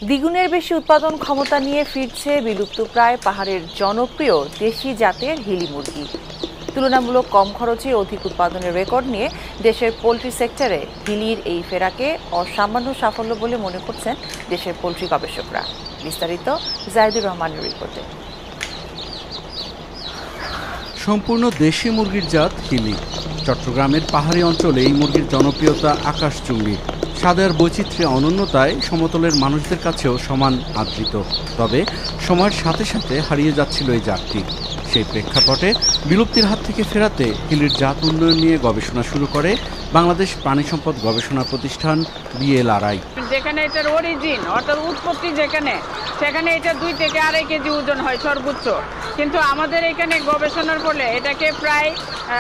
দ্বিগুণের বেশি উৎপাদন ক্ষমতা নিয়ে ফিরছে বিলুপ্তপ্রায় পাহাড়ের জনপ্রিয় দেশি জাতের হিলি মুরগি। তুলনামূলক কম খরচে অধিক উৎপাদনের রেকর্ড নিয়ে দেশের পোলট্রি সেক্টরে হিলির এই ফেরাকে অসামান্য সাফল্য বলে মনে করছেন দেশের পোলট্রি গবেষকরা। বিস্তারিত জাহিদুর রহমানের রিপোর্টে। সম্পূর্ণ দেশি মুরগির জাত হিলি। চট্টগ্রামের পাহাড়ি অঞ্চলে এই মুরগির জনপ্রিয়তা আকাশচুম্বী। স্বাদের বৈচিত্র্যে অনন্যতায় সমতলের মানুষদের কাছেও সমান আদৃত। তবে সময়ের সাথে সাথে হারিয়ে যাচ্ছিল এই জাতটি। সেই প্রেক্ষাপটে বিলুপ্তির হাত থেকে ফেরাতে হিলির জাত উন্নয়ন নিয়ে গবেষণা শুরু করে বাংলাদেশ প্রাণী সম্পদ গবেষণা প্রতিষ্ঠান BLRI। যেখানে এটার অরিজিন অর্থাৎ উৎপত্তি সেখানে এটা 2 থেকে 2.5 কেজি ওজন হয় সর্বোচ্চ, কিন্তু আমাদের এখানে গবেষণার ফলে এটাকে প্রায়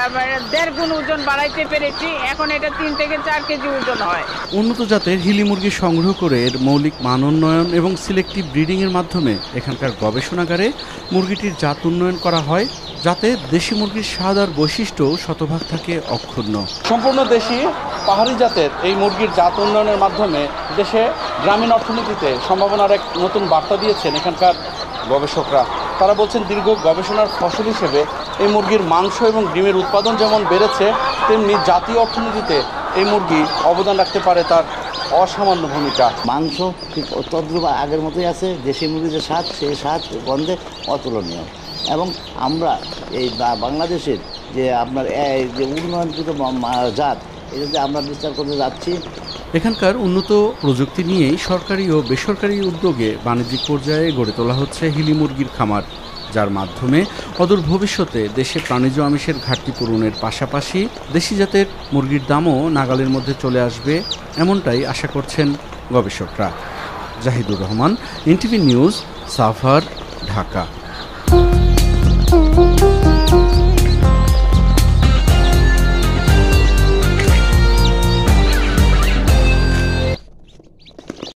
1.5 গুণ ওজন বাড়াইতে পেরেছি। এখন এটা 3 থেকে 4 কেজি ওজন হয়। উন্নত জাতের হিলি মুরগি সংগ্রহ করে এর মৌলিক মান উন্নয়ন এবং সিলেক্টিভ ব্রিডিংয়ের মাধ্যমে এখানকার গবেষণাগারে মুরগিটির জাত উন্নয়ন করা হয়, যাতে দেশি মুরগির স্বাদ আর বৈশিষ্ট্য শতভাগ থাকে অক্ষুণ্ণ। সম্পূর্ণ দেশি পাহাড়ি জাতের এই মুরগির জাত উন্নয়নের মাধ্যমে দেশে গ্রামীণ অর্থনীতিতে সম্ভাবনার এক নতুন বার্তা দিয়েছেন এখানকার গবেষকরা। তারা বলছেন দীর্ঘ গবেষণার ফসল হিসেবে এই মুরগির মাংস এবং ডিমের উৎপাদন যেমন বেড়েছে, তেমনি জাতীয় অর্থনীতিতে এই মুরগি অবদান রাখতে পারে তার অসামান্য ভূমিকা। মাংস ঠিক তদ্রুপ আগের মতোই আছে। দেশি মুরগির যে স্বাদ, সেই স্বাদ গন্ধে অতুলনীয়। এবং আমরা এই বাংলাদেশের যে আপনার যে উন্নয়নকৃত জাত, এটাতে আমরা বিস্তার করতে যাচ্ছি। এখানকার উন্নত প্রযুক্তি নিয়েই সরকারি ও বেসরকারি উদ্যোগে বাণিজ্যিক পর্যায়ে গড়ে তোলা হচ্ছে হিলি মুরগির খামার, যার মাধ্যমে অদূর ভবিষ্যতে দেশে প্রাণীজ আমিষের ঘাটতি পূরণের পাশাপাশি দেশি জাতের মুরগির দামও নাগালের মধ্যে চলে আসবে, এমনটাই আশা করছেন গবেষকরা। Zahidur Rahman, NTV news, Savar, Dhaka.